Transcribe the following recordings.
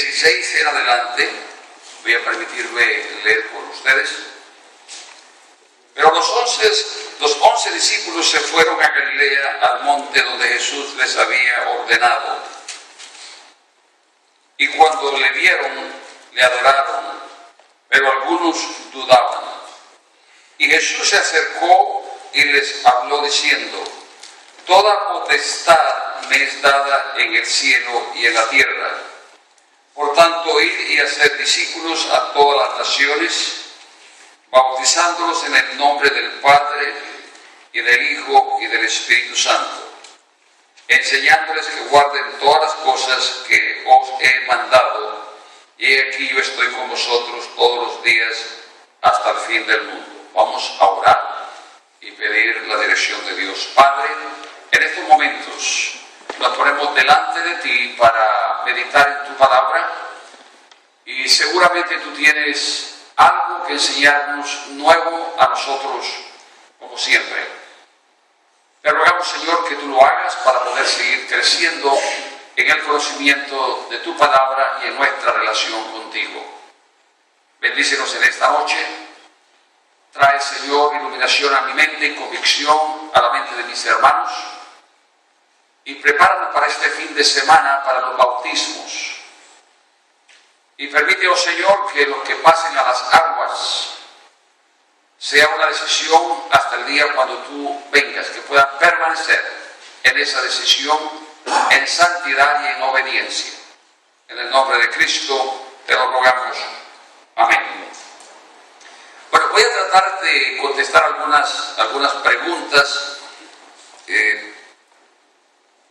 16 en adelante, voy a permitirme leer con ustedes. Pero los 11 discípulos se fueron a Galilea, al monte donde Jesús les había ordenado. Y cuando le vieron, le adoraron, pero algunos dudaban. Y Jesús se acercó y les habló diciendo: toda potestad me es dada en el cielo y en la tierra. Por tanto, id y haced discípulos a todas las naciones, bautizándolos en el nombre del Padre, y del Hijo, y del Espíritu Santo, enseñándoles que guarden todas las cosas que os he mandado, y he aquí yo estoy con vosotros todos los días hasta el fin del mundo. Vamos a orar y pedir la dirección de Dios. Padre, en estos momentos nos ponemos delante de ti para meditar en tu palabra, y seguramente tú tienes algo que enseñarnos nuevo a nosotros, como siempre. Te rogamos, Señor, que tú lo hagas para poder seguir creciendo en el conocimiento de tu palabra y en nuestra relación contigo. Bendícenos en esta noche. Trae, Señor, iluminación a mi mente y convicción a la mente de mis hermanos. Y prepáranos para este fin de semana, para los bautismos. Y permite, oh Señor, que los que pasen a las aguas sea una decisión hasta el día cuando tú vengas, que puedan permanecer en esa decisión, en santidad y en obediencia. En el nombre de Cristo te lo rogamos. Amén. Bueno, voy a tratar de contestar algunas preguntas que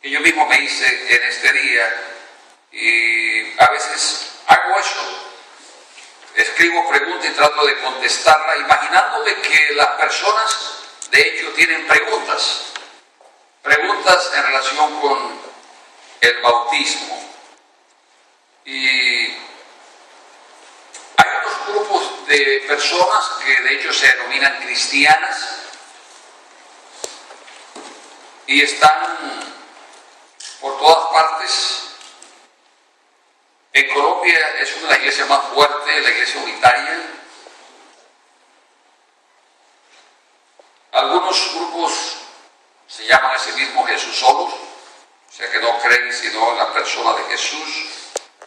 yo mismo me hice en este día, y a veces hago eso. Escribo preguntas y trato de contestarla, imaginándome que las personas, de hecho, tienen preguntas en relación con el bautismo. Y hay unos grupos de personas que, de hecho, se denominan cristianas y están por todas partes. En Colombia es una de las iglesias más fuertes, la iglesia unitaria. Algunos grupos se llaman a sí mismos Jesús solos, o sea que no creen sino en la persona de Jesús,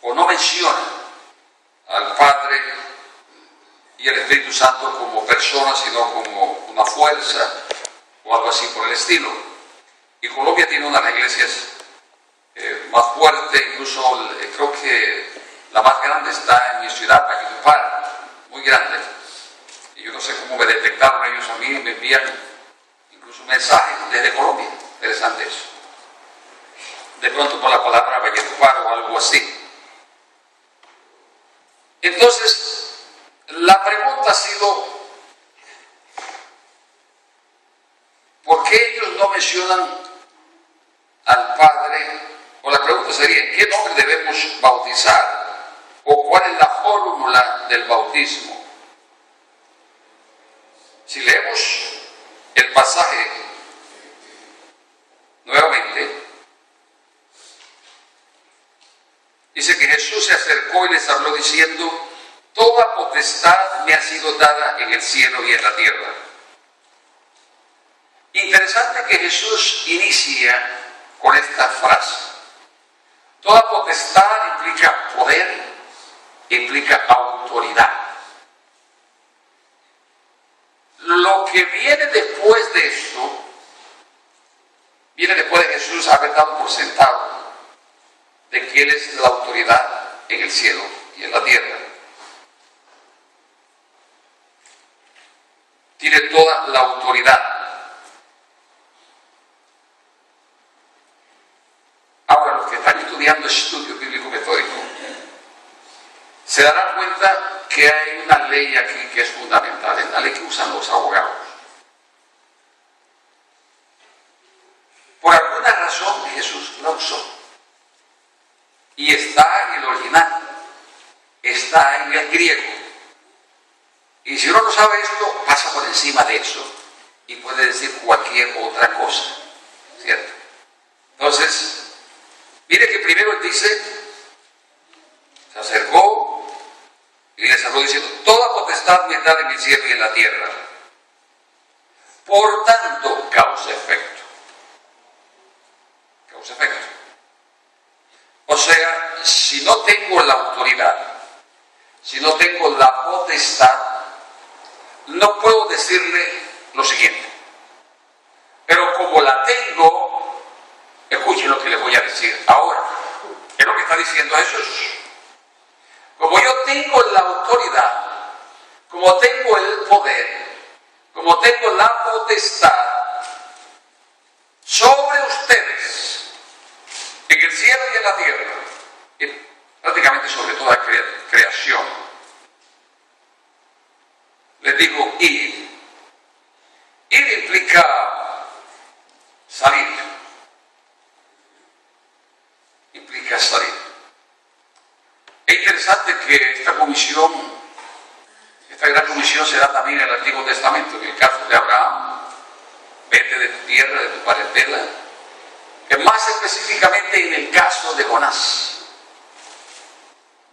o no mencionan al Padre y el Espíritu Santo como personas, sino como una fuerza o algo así por el estilo. Y Colombia tiene una de las iglesias más fuerte, incluso creo que la más grande está en mi ciudad, Valledupar, muy grande. Y yo no sé cómo me detectaron ellos a mí, me envían incluso mensajes desde Colombia. Interesante eso. De pronto por la palabra Valledupar o algo así. Entonces, la pregunta ha sido: ¿por qué ellos no mencionan al Padre? O la pregunta sería: ¿en qué nombre debemos bautizar? ¿O cuál es la fórmula del bautismo? Si leemos el pasaje nuevamente, dice que Jesús se acercó y les habló diciendo: toda potestad me ha sido dada en el cielo y en la tierra. Interesante que Jesús inicia con esta frase. Toda potestad implica poder, implica autoridad. Lo que viene después de esto, viene después de Jesús haber dado por sentado de que Él es la autoridad en el cielo y en la tierra. Tiene toda la autoridad. Ahora, los que están estudiando estudio bíblico metódico se darán cuenta que hay una ley aquí que es fundamental, es la ley que usan los abogados. Por alguna razón Jesús la usó, y está en el original, está en el griego, y si uno no sabe esto, pasa por encima de eso y puede decir cualquier otra cosa, ¿cierto? Entonces, mire que primero él dice: Se acercó y les habló diciendo: toda potestad me es dada en el cielo y en la tierra. Por tanto, causa-efecto. Causa-efecto. O sea, si no tengo la autoridad, si no tengo la potestad, no puedo decirle lo siguiente. Pero como la tengo, escuchen lo que les voy a decir ahora. Es lo que está diciendo Jesús. Como yo tengo la autoridad, como tengo el poder, como tengo la potestad sobre ustedes, en el cielo y en la tierra, y prácticamente sobre toda creación, les digo: ir. Ir implica salir. Implica salir. Es interesante que esta gran comisión se da también en el Antiguo Testamento, en el caso de Abraham: vete de tu tierra, de tu parentela. Que más específicamente en el caso de Jonás: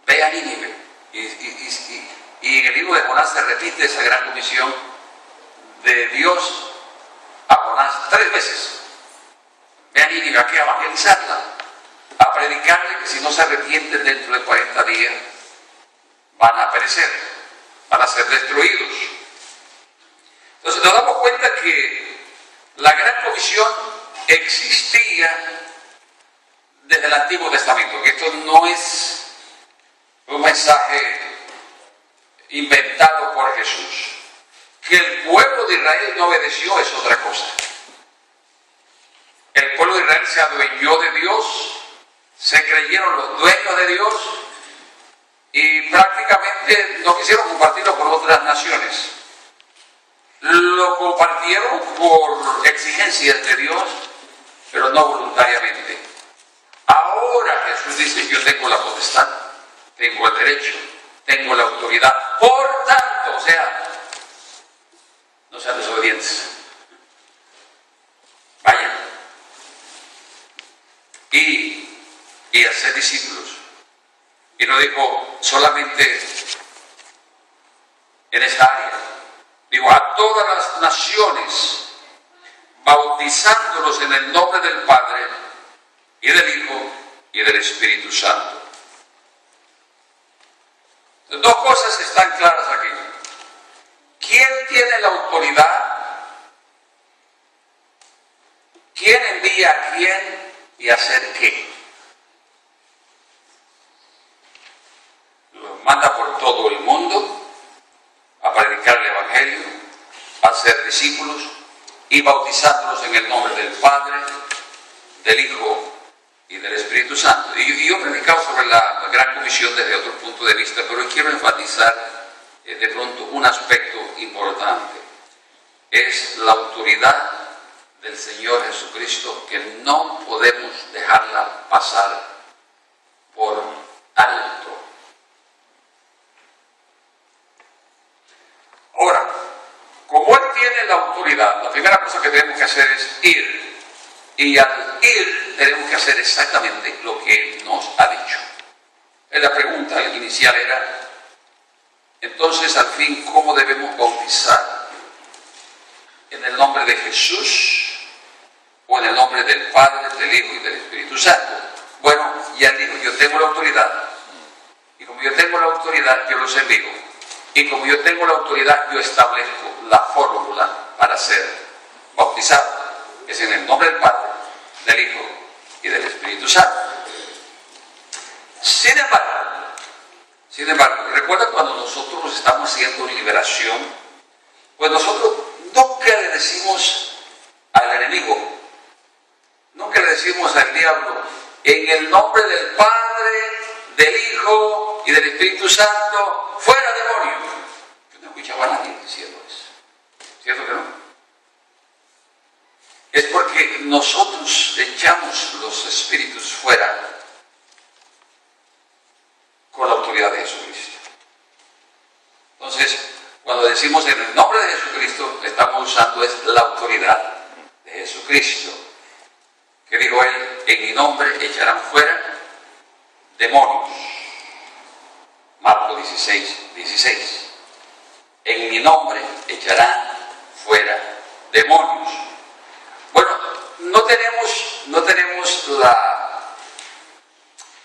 ve a Nínive. Y en el libro de Jonás se repite esa gran comisión de Dios a Jonás 3 veces. Ve a Nínive, a evangelizarla, a predicarle que si no se arrepienten dentro de 40 días van a perecer, van a ser destruidos. Entonces nos damos cuenta que la gran comisión existía desde el Antiguo Testamento, que esto no es un mensaje inventado por Jesús. Que el pueblo de Israel no obedeció es otra cosa. El pueblo de Israel se adueñó de Dios, se creyeron los dueños de Dios y prácticamente no quisieron compartirlo con otras naciones. Lo compartieron por exigencias de Dios, pero no voluntariamente. Ahora Jesús dice: yo tengo la potestad, tengo el derecho, tengo la autoridad. Por tanto, o sea, no sean desobedientes. Vayan y hacer discípulos. Y no dijo solamente en esta área, digo a todas las naciones, bautizándolos en el nombre del Padre y del Hijo y del Espíritu Santo. Dos cosas están claras aquí. ¿Quién tiene la autoridad? ¿Quién envía a quién y hacer qué? Los manda por todo el mundo a predicar el Evangelio, a hacer discípulos y bautizándolos en el nombre del Padre, del Hijo y del Espíritu Santo. Y yo he predicado sobre la gran comisión desde otro punto de vista, pero quiero enfatizar de pronto un aspecto importante. Es la autoridad del Señor Jesucristo, que no podemos dejarla pasar por alto. Ahora, como Él tiene la autoridad, la primera cosa que tenemos que hacer es ir. Y al ir tenemos que hacer exactamente lo que Él nos ha dicho. La pregunta inicial era: entonces, al fin, ¿cómo debemos bautizar? ¿En el nombre de Jesús o en el nombre del Padre, del Hijo y del Espíritu Santo? Bueno, ya dijo: yo tengo la autoridad, y como yo tengo la autoridad, yo los envío, y como yo tengo la autoridad, yo establezco la fórmula para ser bautizado. Es en el nombre del Padre, del Hijo y del Espíritu Santo. Sin embargo, recuerda cuando nosotros estamos haciendo liberación, pues nosotros nunca le decimos al enemigo, nunca le decimos al diablo: en el nombre del Padre, del Hijo y del Espíritu Santo, fuera demonio. Yo no escuchaba a nadie diciendo eso. ¿Cierto que no? Es porque nosotros echamos los espíritus fuera con la autoridad de Jesucristo. Entonces, cuando decimos en el nombre de Jesucristo, estamos usando es la autoridad de Jesucristo, que dijo Él: en mi nombre echarán fuera demonios. Marcos 16, 16. En mi nombre echarán fuera demonios. Bueno, no tenemos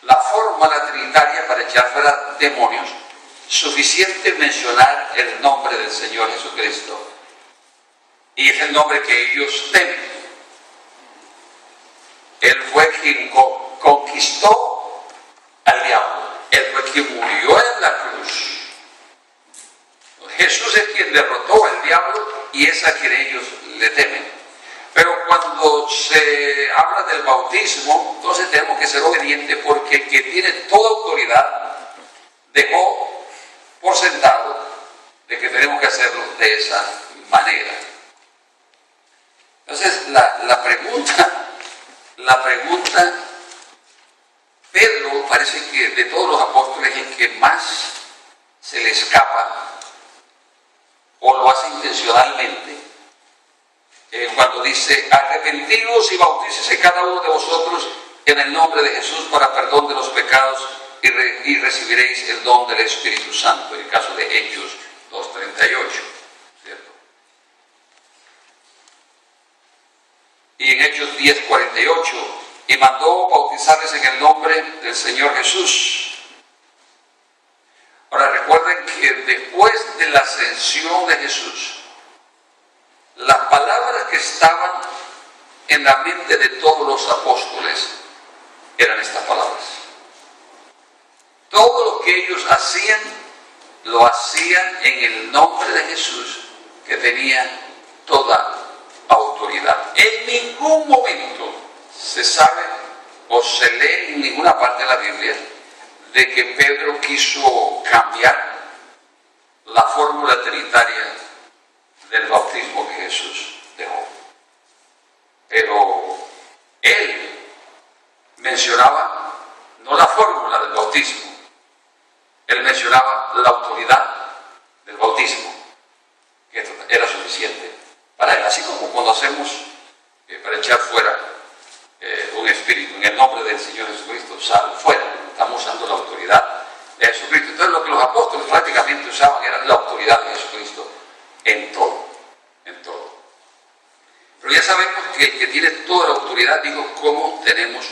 la fórmula trinitaria para echar fuera demonios. Suficiente mencionar el nombre del Señor Jesucristo. Y es el nombre que ellos temen. Él fue quien conquistó al diablo. Él fue quien murió en la cruz. Jesús es quien derrotó al diablo y es a quien ellos le temen. Pero cuando se habla del bautismo, entonces tenemos que ser obedientes, porque el que tiene toda autoridad dejó por sentado de que tenemos que hacerlo de esa manera. Entonces la pregunta, Pedro parece que de todos los apóstoles es el que más se le escapa, o lo hace intencionalmente, cuando dice: arrepentidos y bautícese cada uno de vosotros en el nombre de Jesús para perdón de los pecados y recibiréis el don del Espíritu Santo, en el caso de Hechos 2:38, ¿cierto? Y en Hechos 10:48, y mandó bautizarles en el nombre del Señor Jesús. Ahora recuerden que después de la ascensión de Jesús, las palabras que estaban en la mente de todos los apóstoles eran estas palabras. Todo lo que ellos hacían, lo hacían en el nombre de Jesús, que tenía toda autoridad. En ningún momento se sabe o se lee en ninguna parte de la Biblia de que Pedro quiso cambiar la fórmula trinitaria del bautismo que Jesús dejó. Pero él mencionaba no la fórmula del bautismo, él mencionaba la autoridad del bautismo, que esto era suficiente para él. Así como cuando hacemos para echar fuera un espíritu en el nombre del Señor Jesucristo, sal fuera, estamos usando la autoridad de Jesucristo. Entonces lo que los apóstoles prácticamente usaban era la autoridad de Jesucristo en todo, en todo. Pero ya sabemos que el que tiene toda la autoridad dijo cómo tenemos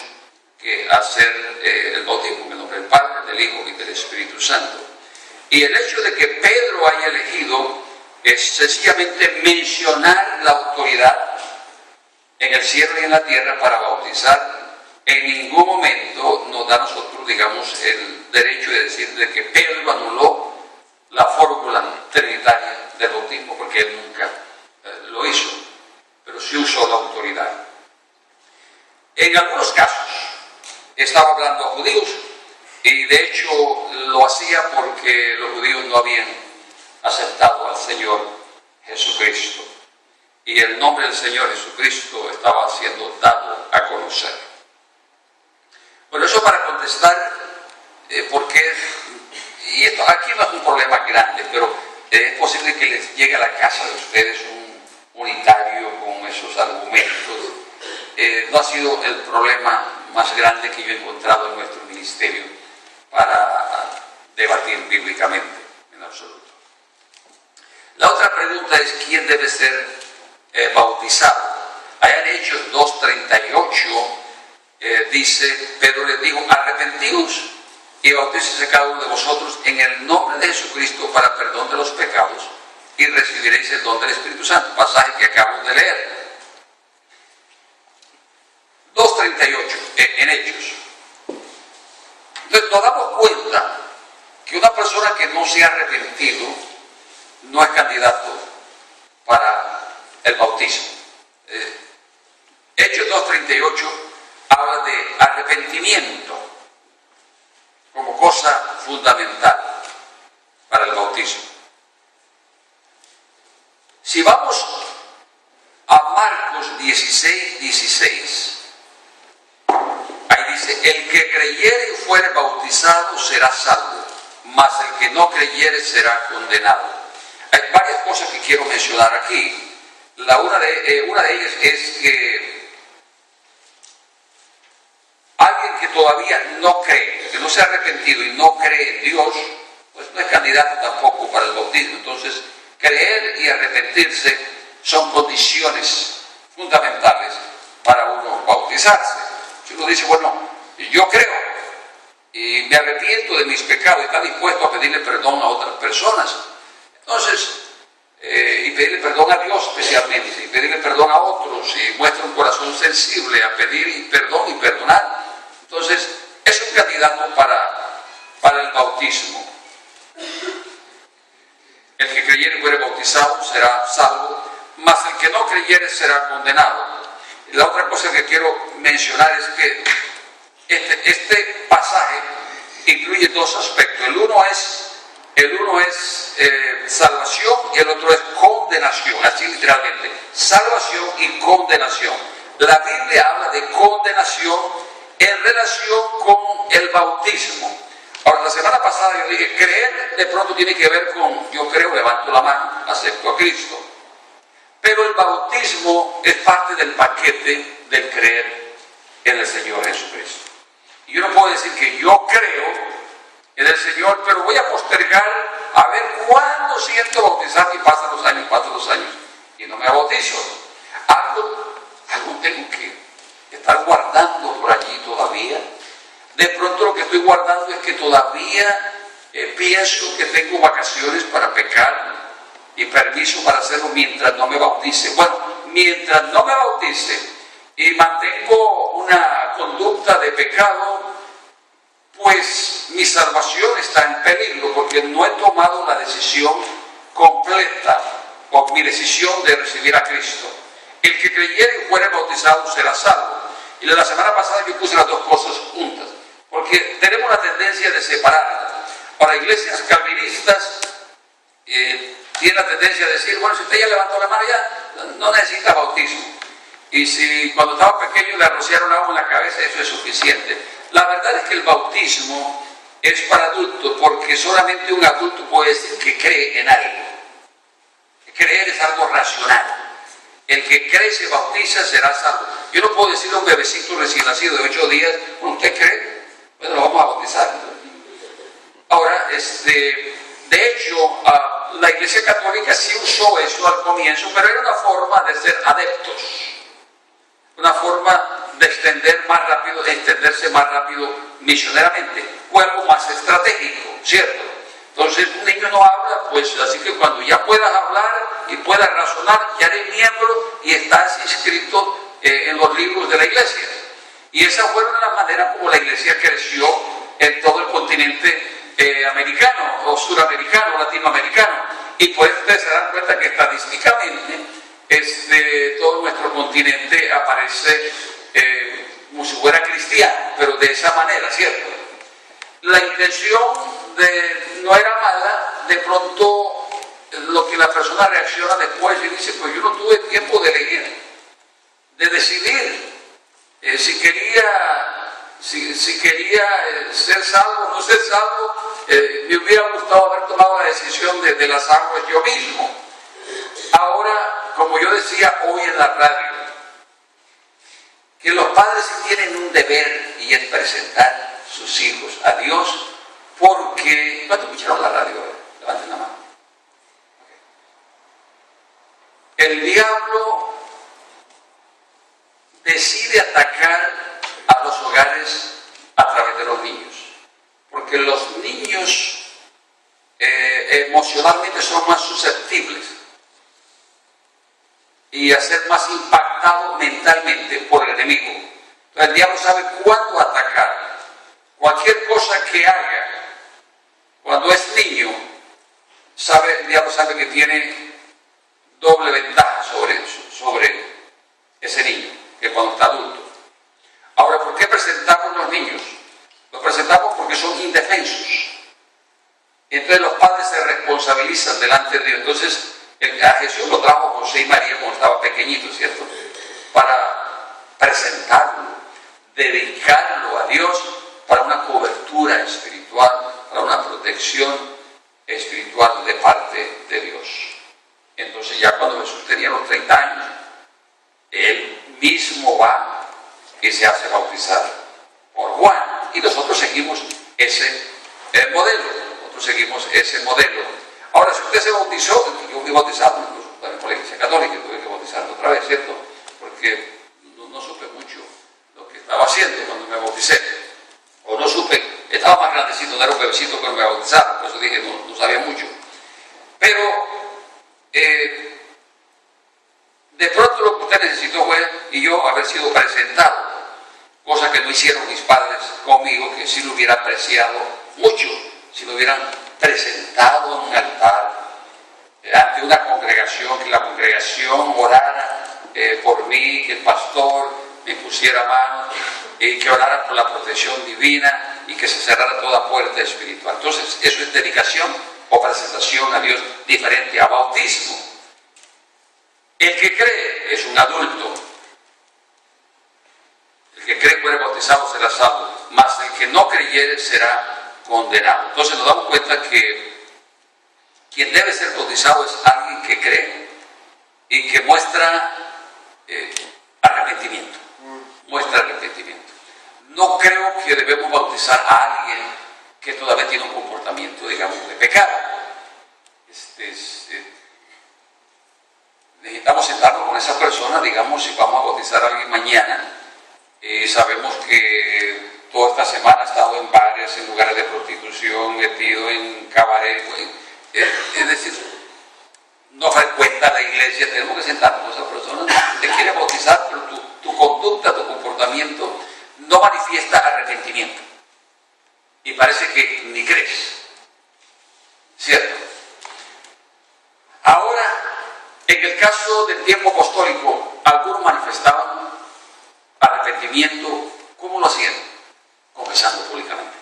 que hacer el bautismo en el nombre del Padre, del Hijo y del Espíritu Santo. Y el hecho de que Pedro haya elegido es sencillamente mencionar la autoridad en el cielo y en la tierra para bautizar. En ningún momento nos da a nosotros, digamos, el derecho de decir de que Pedro anuló la fórmula trinitaria del bautismo, porque él nunca lo hizo, pero sí usó la autoridad. En algunos casos estaba hablando a judíos, y de hecho lo hacía porque los judíos no habían aceptado al Señor Jesucristo, y el nombre del Señor Jesucristo estaba siendo dado a conocer. Bueno, eso para contestar, porque, y esto aquí no es un problema grande, pero es posible que les llegue a la casa de ustedes un unitario con esos argumentos. No ha sido el problema más grande que yo he encontrado en nuestro ministerio para debatir bíblicamente, en absoluto. La otra pregunta es: ¿quién debe ser bautizado? Allá en Hechos 2:38 dice: Pedro les dijo: arrepentidos y bautícese cada uno de vosotros en el nombre de Jesucristo para perdón de los pecados y recibiréis el don del Espíritu Santo. Pasaje que acabamos de leer. 2:38 en Hechos. Entonces nos damos cuenta que una persona que no se ha arrepentido no es candidato para el bautismo. Hechos 2:38 habla de arrepentimiento como cosa fundamental para el bautismo. Si vamos a Marcos 16:16, ahí dice: el que creyere y fuere bautizado será salvo, mas el que no creyere será condenado. Hay varias cosas que quiero mencionar aquí. Una de ellas es que alguien que todavía no cree, que no se ha arrepentido y no cree en Dios, pues no es candidato tampoco para el bautismo. Entonces, creer y arrepentirse son condiciones fundamentales para uno bautizarse. Si uno dice, bueno, yo creo y me arrepiento de mis pecados y está dispuesto a pedirle perdón a otras personas, entonces, y pedirle perdón a Dios especialmente, y pedirle perdón a otros, y muestra un corazón sensible a pedir perdón y perdonar, entonces es un candidato para el bautismo. El que creyere y fuere bautizado será salvo, mas el que no creyere será condenado. Y la otra cosa que quiero mencionar es que este pasaje incluye dos aspectos. El uno es salvación y el otro es condenación, así literalmente, salvación y condenación. La Biblia habla de condenación en relación con el bautismo. Ahora, la semana pasada yo dije, creer de pronto tiene que ver con, yo creo, levanto la mano, acepto a Cristo. Pero el bautismo es parte del paquete del creer en el Señor Jesucristo. Y yo no puedo decir que yo creo en el Señor, pero voy a postergar a ver cuándo siento bautizar y pasan los años, y no me bautizo. Algo tengo que estar guardando por allí todavía. De pronto lo que estoy guardando es que todavía pienso que tengo vacaciones para pecar y permiso para hacerlo mientras no me bautice. Bueno, mientras no me bautice y mantengo una conducta de pecado, pues mi salvación está en peligro porque no he tomado la decisión completa o mi decisión de recibir a Cristo. El que creyere y fuere bautizado será salvo. Y la semana pasada yo puse las dos cosas juntas, porque tenemos la tendencia de separarlas. Ahora, iglesias calvinistas tienen la tendencia de decir, bueno, si usted ya levantó la mano ya no necesita bautismo. Y si cuando estaba pequeño le rociaron agua en la cabeza, eso es suficiente. La verdad es que el bautismo es para adultos, porque solamente un adulto puede decir que cree en algo. Creer es algo racional. El que cree y se bautiza será salvo. Yo no puedo decirle a un bebecito recién nacido de 8 días, bueno, ¿usted cree? Bueno, lo vamos a bautizar. Ahora, de hecho, la Iglesia Católica sí usó eso al comienzo, pero era una forma de ser adeptos, una forma de extenderse más rápido misioneramente, o algo más estratégico, ¿cierto? Entonces, un niño no habla, pues así que cuando ya puedas hablar y puedas razonar, ya eres miembro y estás inscrito en los libros de la Iglesia. Y esas fueron las maneras como la Iglesia creció en todo el continente americano, o suramericano, o latinoamericano. Y pues ustedes se dan cuenta que estadísticamente todo nuestro continente aparece como si fuera cristiano, pero de esa manera, ¿cierto? La intención no era mala, de pronto lo que la persona reacciona después y dice, pues yo no tuve tiempo de elegir, de decidir si quería ser salvo o no ser salvo. Me hubiera gustado haber tomado la decisión de las aguas yo mismo. Ahora, como yo decía hoy en la radio, que los padres tienen un deber y es presentar sus hijos a Dios, porque... ¿Cuántos escucharon la radio hoy? Levanten la mano. El diablo decide atacar a los hogares a través de los niños, porque los niños emocionalmente son más susceptibles y a ser más impactados mentalmente por el enemigo. Entonces el diablo sabe cuándo atacar. Cualquier cosa que haga cuando es niño, el diablo sabe que tiene doble ventaja sobre ese niño que cuando está adulto. Ahora, ¿por qué presentamos los niños? Los presentamos porque son indefensos. Entonces los padres se responsabilizan delante de Dios. Entonces a Jesús lo trajo José y María cuando estaba pequeñito, ¿cierto? Para presentarlo, dedicarlo a Dios para una cobertura espiritual, para una protección espiritual de parte de Dios. Entonces ya cuando Jesús tenía los 30 años, él mismo va y se hace bautizar por Juan. Y nosotros seguimos ese modelo. Nosotros nosotros seguimos ese modelo. Ahora, si usted se bautizó, yo fui bautizado incluso por la Iglesia Católica, tuve que bautizarme otra vez, ¿cierto? Porque no supe mucho lo que estaba haciendo cuando me bauticé. O no supe, estaba más grandecito, no era un bebecito cuando me bautizaron, por eso dije, no sabía mucho. Pero, de pronto lo que usted necesitó fue, y yo, haber sido presentado, cosa que no hicieron mis padres conmigo, que sí lo hubiera apreciado mucho, si lo hubieran presentado en un altar, ante una congregación, que la congregación orara por mí, que el pastor me pusiera mano, y que orara por la protección divina y que se cerrara toda puerta espiritual. Entonces, eso es dedicación o presentación a Dios, diferente a bautismo. El que cree es un adulto. El que cree puede bautizado será salvo, mas el que no creyere será condenado. Entonces nos damos cuenta que quien debe ser bautizado es alguien que cree y que muestra arrepentimiento. Muestra arrepentimiento. No creo que debemos bautizar a alguien que todavía tiene un comportamiento, digamos, de pecado. Necesitamos sentarnos con esa persona, digamos, si vamos a bautizar a alguien mañana, sabemos que toda esta semana ha estado en bares, en lugares de prostitución, metido en cabaret, es decir, no frecuenta la iglesia. Tenemos que sentarnos con esa persona, te quiere bautizar, pero tu conducta, tu comportamiento no manifiesta arrepentimiento y parece que ni crees, ¿cierto? Ahora, en el caso del tiempo apostólico, algunos manifestaban arrepentimiento. ¿Cómo lo hacían? Confesando públicamente.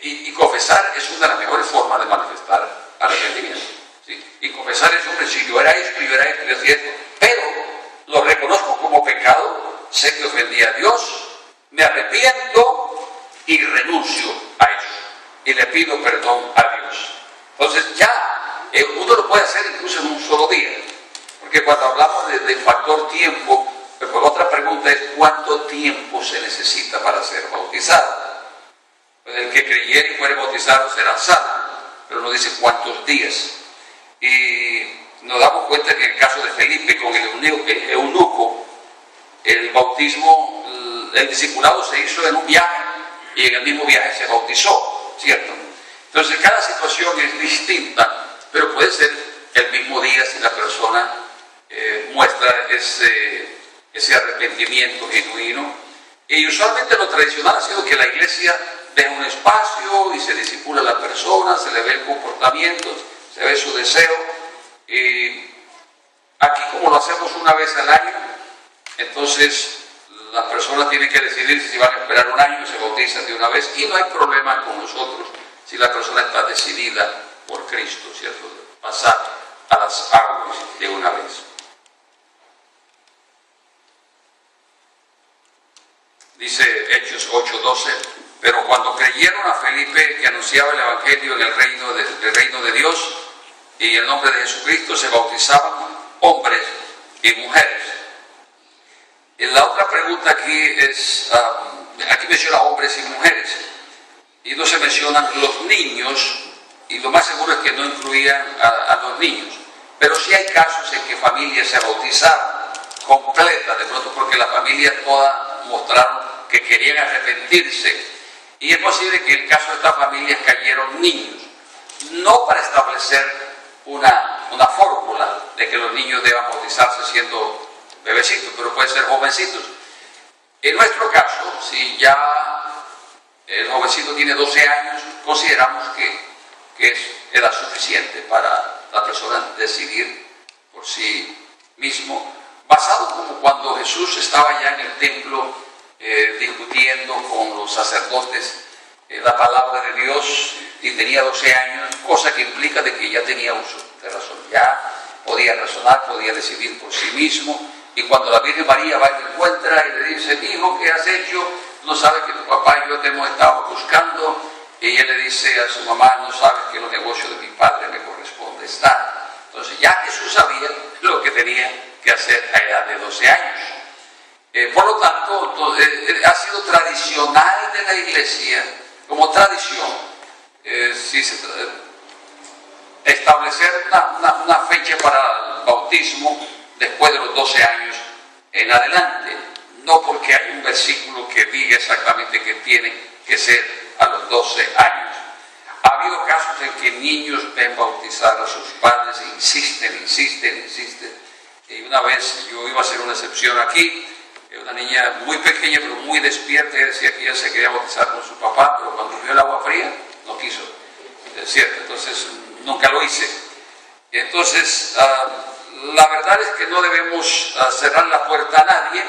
Y confesar es una de las mejores formas de manifestar arrepentimiento, ¿sí? Y confesar es, hombre, si yo era esto, yo hacía esto, pero lo reconozco como pecado, sé que ofendí a Dios, me arrepiento y renuncio a eso. Y le pido perdón a Dios. Entonces ya uno lo puede hacer incluso en un solo día. Porque cuando hablamos del factor tiempo, pues otra pregunta es ¿cuánto tiempo se necesita para ser bautizado? Pues el que creyere y fuere bautizado será salvo, pero no dice cuántos días. Y nos damos cuenta que en el caso de Felipe con el eunuco, el bautismo, el discipulado se hizo en un viaje y en el mismo viaje se bautizó, ¿cierto? Entonces cada situación es distinta, pero puede ser el mismo día si la persona muestra ese arrepentimiento genuino. Y usualmente lo tradicional ha sido que la iglesia deja un espacio y se discipula a la persona, se le ve el comportamiento, se ve su deseo. Y aquí, como lo hacemos una vez al año, entonces las personas tienen que decidir si van a esperar un año, se bautizan de una vez, y no hay problema con nosotros si la persona está decidida por Cristo, ¿cierto? Pasar a las aguas de una vez. Dice Hechos 8:12, pero cuando creyeron a Felipe que anunciaba el Evangelio en el reino de Dios y en el nombre de Jesucristo, se bautizaban hombres y mujeres. Y la otra pregunta aquí es, aquí menciona hombres y mujeres, y no se mencionan los niños, y lo más seguro es que no incluían a los niños. Pero sí hay casos en que familias se bautizaron completas, de pronto porque la familia toda mostraron que querían arrepentirse. Y es posible que en el caso de estas familias cayeron niños, no para establecer una fórmula de que los niños deban bautizarse siendo bebecitos, pero pueden ser jovencitos. En nuestro caso, si ya el jovencito tiene 12 años, consideramos que es edad suficiente para la persona decidir por sí mismo, basado como cuando Jesús estaba ya en el templo discutiendo con los sacerdotes la palabra de Dios y tenía 12 años, cosa que implica de que ya tenía uso de razón, ya podía razonar, podía decidir por sí mismo. Y cuando la Virgen María va y lo encuentra y le dice, hijo, ¿qué has hecho? No sabes que tu papá y yo te hemos estado buscando. Y ella le dice a su mamá, no sabes que los negocios de mi padre me corresponde estar. Entonces ya Jesús sabía lo que tenía que hacer a edad de 12 años. Por lo tanto, ha sido tradicional de la iglesia, como tradición, establecer una fecha para el bautismo después de los 12 años en adelante, no porque hay un versículo que diga exactamente que tiene que ser a los 12 años. Ha habido casos en que niños ven bautizar a sus padres e insisten. Y una vez yo iba a hacer una excepción aquí, una niña muy pequeña pero muy despierta, y decía que ella se quería bautizar con su papá, pero cuando vio el agua fría no quiso, es cierto, entonces nunca lo hice. Entonces, la verdad es que no debemos cerrar la puerta a nadie,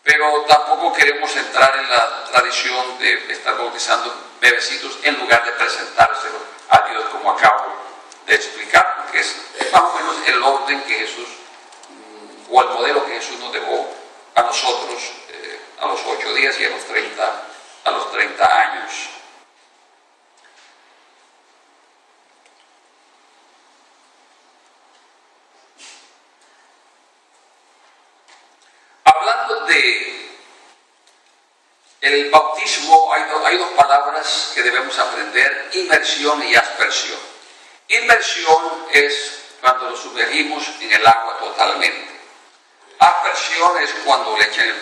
pero tampoco queremos entrar en la tradición de estar bautizando bebecitos en lugar de presentárselo a Dios, como acabo de explicar, porque es más o menos el orden que Jesús, o el modelo que Jesús nos dejó a nosotros a los 8 días y a los 30 años. Hablando de el bautismo, hay dos palabras que debemos aprender: inmersión y aspersión. Inmersión es cuando nos sumergimos en el agua totalmente. Aspersión es cuando le echan el